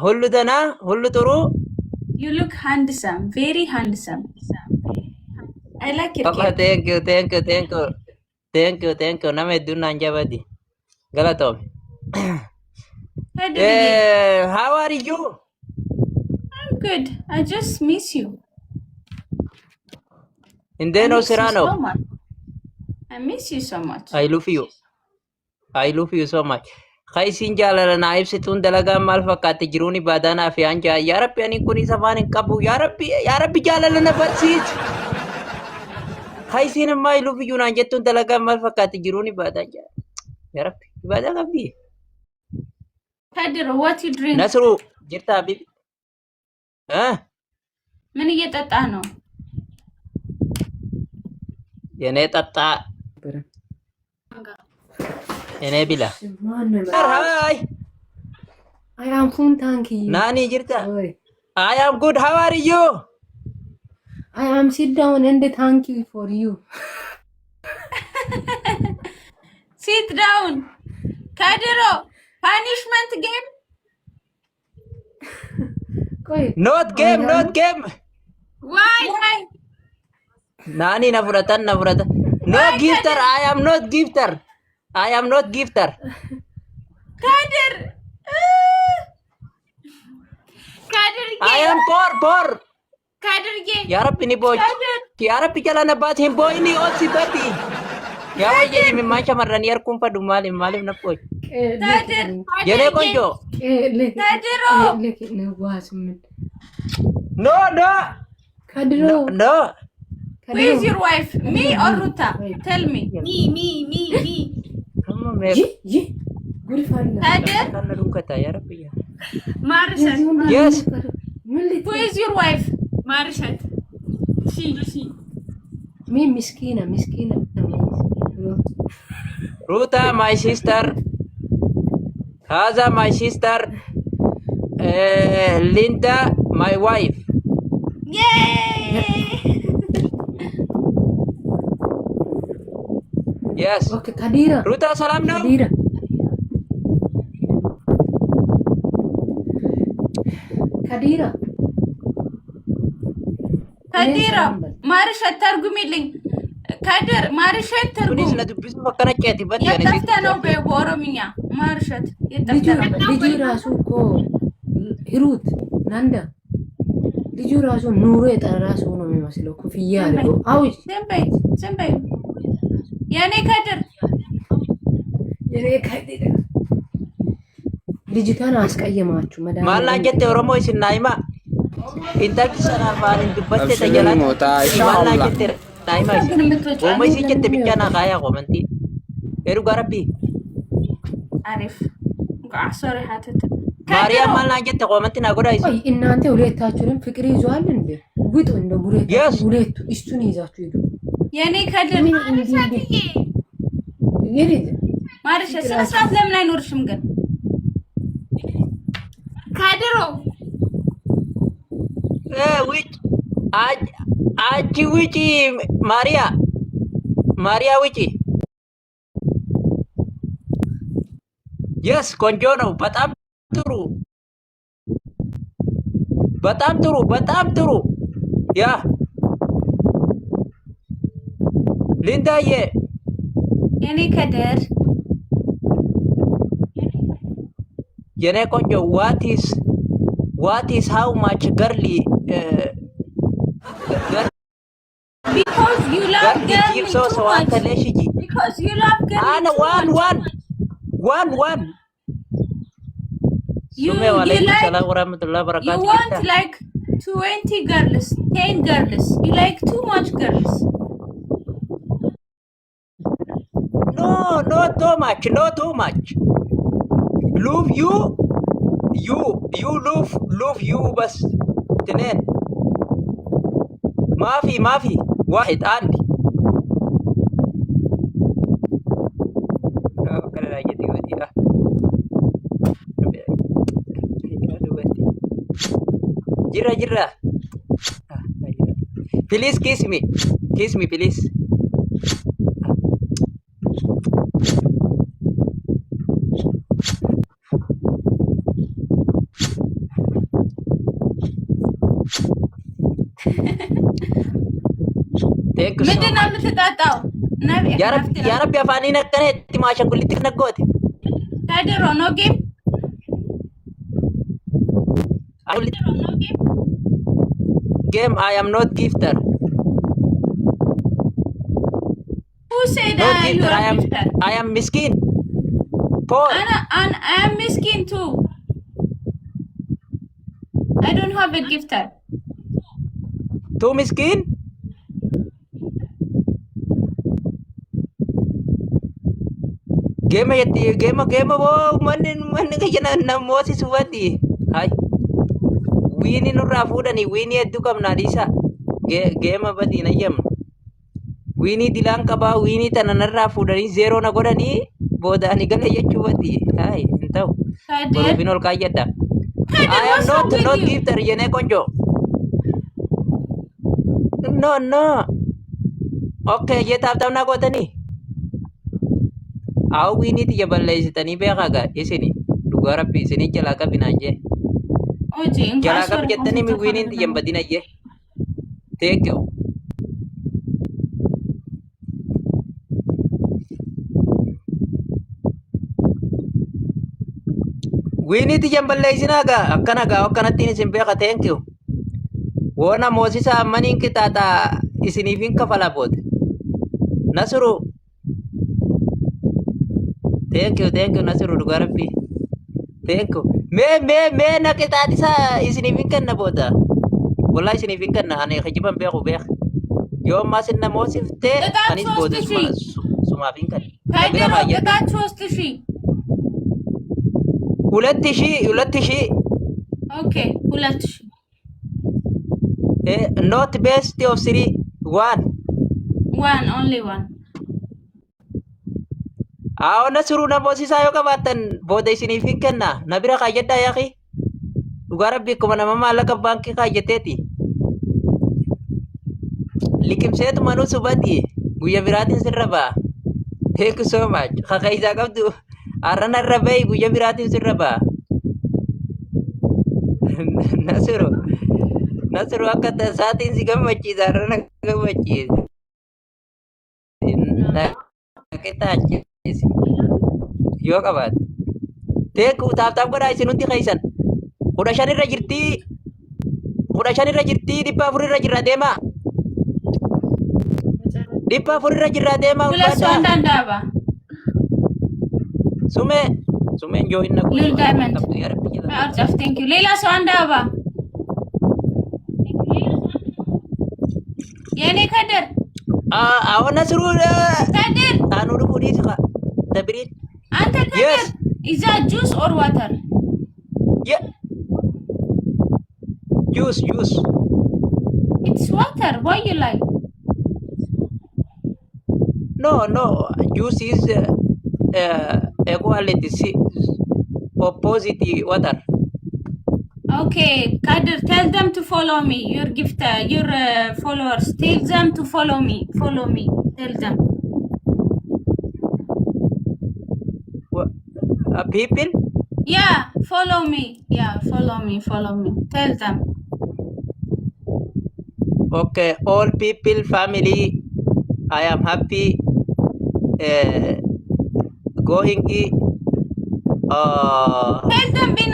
ሁሉ ደህና ሁሉ ጥሩ You look handsome, very handsome. I like your papa cape. thank you nama hedduun naan jabadi galatoome Hey, Dibidi. how are you I'm good. I just miss you. I indeenoo miss you siraanoo so much. I miss you so much. I love you so much Kaisin jaalala naa ibsituun dalagaan maal fakkaatti jiruun ibaadanaa fi anjaa yaa rabbi ani kun isa afaan hin qabu yaa rabbi jaalala na barsiisi Kaisin immoo I love you naan jettuun dalagaan maal fakkaatti jiruun ibaadan jaa yaa rabbi ibaadaa qabdi Kadir, what you drink? Nasru jirtaa bibi ምን እየጠጣ ነው? የኔ ጠጣ የኔ ቢላ Hi I am fine, thank you. Nani jirta Oi. I am good how are you I am sit down and thank you for you. Sit down. Kadiro, punishment game? not game Why? Nani na furatan no gifter I am not gifter Kadir. Kadir I am poor Kadir game. Ya Rabbi ni boy Ya Rabbi jalan nabat him boy ni ot si bati Ya wajah ni memang shamarran yar kumpa dumalim malim na boy Kadir. Jene konjo Kadiro. No Kadiro. Who is your wife? Me or Ruta? Tell me. Me. Amma me Good for you. Kadir. kana dukata ya Rabbi ya Marishat. Yes Who is your wife? Marishat. She. Me miskina. Ruta my sister Haza my sister Linda my wife Yay! Yes Okay, Kadira. Ruta salam no Kadira. Kadiro. Marishat targumiling. Kadir, Marishat Kunis targum. na dubbisu akkana ceeti bati ani Yattafta ነው በኦሮምኛ ማርሸት ልጁ ራሱ እኮ ሂሩት ናንዳ ልጁ ራሱ ኑሮ የጠራ ሰው ነው የሚመስለው። ኩፍያ አድርጎ አውይ ዝም በይ የኔ ከድር ልጅቷን አስቀየማችሁ መዳን ማላ ጀቴ ኦሮሞ ሲናይማ ኢንተርት ሰናፋን እንድበቴ ተጀላን ማላ ጀቴ ታይማ ኦሞ ሲጀቴ ብቻና ካያ ቆመንቲ ኤሩ ጋረቢ አሪፍ ቃሶሪ ሀተት ማርያም ማላ ጀቴ ቆመንቲ ናጎዳይስ ቆይ እናንተ ሁለታችሁንም ፍቅር ይዟል እንዴ? ውጡ እንደ ሁለቱ እሱን ይዛችሁ ሄዱ። የኔ ከድር ማርሸት ስነ ስርዓት ለምን አይኖርሽም ግን ካድሮ ውጭ አጂ ውጪ ማሪያ ውጪ የስ ቆንጆ ነው በጣም ጥሩ ያ ሊንዳዬ የኔ ከድር የኔ ቆንጆ what is how much girly because you love girl so anta lesh ji because you love girl ana one you Assalamualaikum warahmatullahi wabarakatuh. You want like 20 girls, 10 girls. You like too much girls. No, not too much. Love you love you بس اثنين ما في واحد عندي جرا please kiss me please Thank you so ምንድን ነው much. የምትጠጣው? ያ ረቢ አፋኒን አከነቲ ማሸንጉሊት ነጎት ከድሮ ነው ጌም game. I am not gifter. Who said Not you gifter. are gifted? I am miskin. Poor. And I am miskin too. I don't have a gifter. Too miskin. Game yetti game wo man kayana na mosi suwati. Hai. Wini nurra fudani wini eddu qabna disa. Game badi na yam. Wini dilan qaba wini tananarra fudani zero na godani bodani gala jechuwati. Hai entau. Kadir. Binol kayada. I am What's wrong not with not you? gifter yene konjo. No. Okay, ye tap na godani. Aw wini ti jaballeessitanii beekaga isini dhugaa rabbi isini jalaa qabinaaje Oji, jalaa qab jettanii mi winiin ti jambadinayye teekyo winii ti jamballeessinaaga akkanattiin isin beeka teekyo woona moosisa ammaniin qixaaxaa isiniifin kafala boote nasuru thank you Nasiru dhugaa rabbi thank you mee na qixaaxisa isiniifin kenna booda wallahi isiniifin kenna ani kijiban beeku beek yoo ammaa sinna moosiftee anis booda sumaafin kenna ከድሮ ቅጣት 3000 ሁለት ሺህ ኦኬ 2000 not best of three one only one awo Nasiru na moosisaa yoo qabaattan booda isiniifin kenna na bira kaayyaddaa yaaqi dhugaa rabbi akkuma nama maallaqa baankii kaayyateeti liqimseetu manuu subati guyya biraatiin sirra ba'a thank you so much kakaisaa qabdu har'an irra ba'i guyya biraatiin sirra ba'a Nasiru akka tasaatiin si gammachiisa har'an akka gammachiisa naqixaachisi yoo qabaate teeku taaptaap godhaa isinutti keeysan 15 irra jirtii 400 irra jirra deemaa 400 irra jirra deemaa ሁለት ሰው አንዳንድ አበባ sumeen jooyinna Lil Diamond. አርጫፍ ቴንክ ዩ ሌላ ሰው አንድ አበባ የኔ ከድር አዎ Nasiru ከድር anu dhufu dhiisika dabiriin አንተ ከድር Yes. ኢዛ ጁስ ኦር ዋተር juice ኢትስ ዋተር ዋይ ዩ ላይክ no juice is equality opposite water Okay, Kadir, tell them to follow me. Your gift, your followers. Tell them to follow me. Follow me. Tell them. people Yeah, follow me. Yeah, follow me. Follow me. Tell them. okay all people family I am happy going Tell them in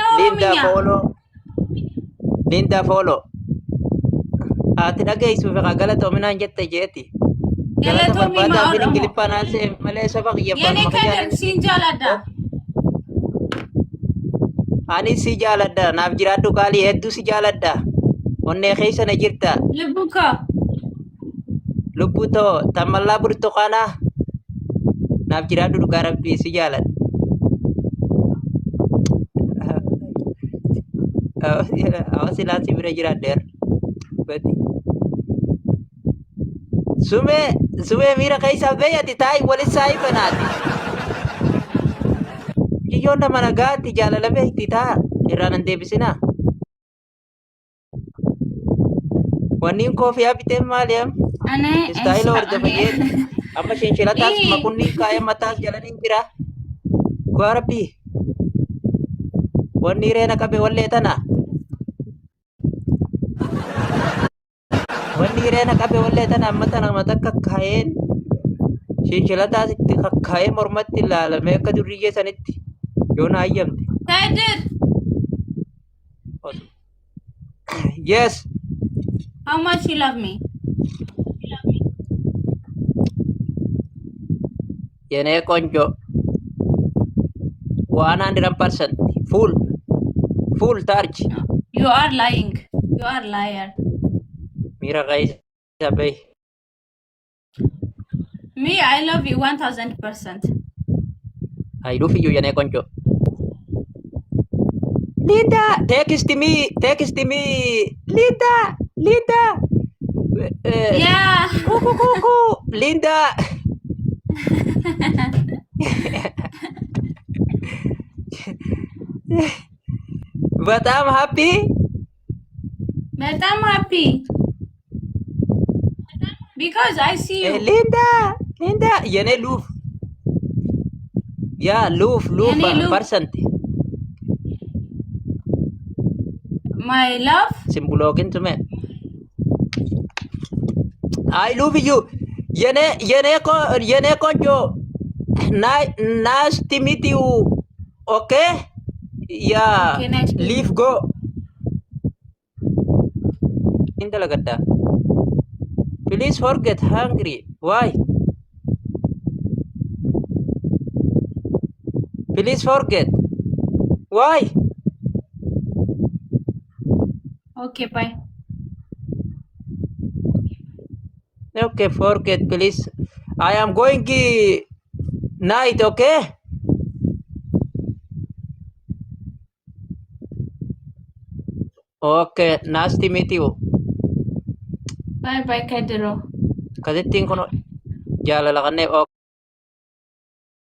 Linda follow ati dhageessuuf galatoominaan jette jeeti galata Galatoomii barbaadaa maa fi Oromoo? ingiliffaanaan see malee saba kiyyaffaan Yani maka Kadir, jaaladha sinjalada. anis si jaaladha naaf jiraadhu qaalii hedduu si jaaladha onnee keessa na jirta Libuka. lubbuu too tammallaa burtukaanaa naaf jiraadhu dhugaa rabbii si jaaladha awa silaan si bira jiraadheer bati sumee miira keessa beeyati taa'i walis saayii banaati kiyyoon nama nagaatti jaalala beekti taa irraan hin deebisinaa wanniin koofiyaa biteen maali'am Ana istaayila hordofa jeeti amma shinshilataas makunni kaaya mataas jalaniin jira gaa rabbii wanni reena qabe wallee tana Wanni hireena qabe wallee tana amma tana mata kakkaa'een shinshilataasitti kakkaa'ee mormatti ilaalame akka durriyyee sanitti yoo na hayyamte. Kadir, Yes. how much you love me? Yenee konjo 100% full charge. You are lying. You are liar. Mira kaisa bay. Me, I love you 1000%. I do for you yenee konjo. Linda, text me. Linda. Yeah. Kuku. Linda. But I'm happy. But I'm happy. Because I see you. Linda. Yene loof. Yeah, loof. Yene loof. Percent. My love. Simbulogin to me. I love you. Yene konjo. Nice to meet you. Okay? Yeah. Okay, nice to meet Leave go. In talaga. Please forget hungry. Why? Please forget. Why? Okay, bye. Okay, forget please. I am going night, okay? Okay, nice to meet you. Bye bye, Kadiro. Kasi tingin ko no, jalala ka na, okay.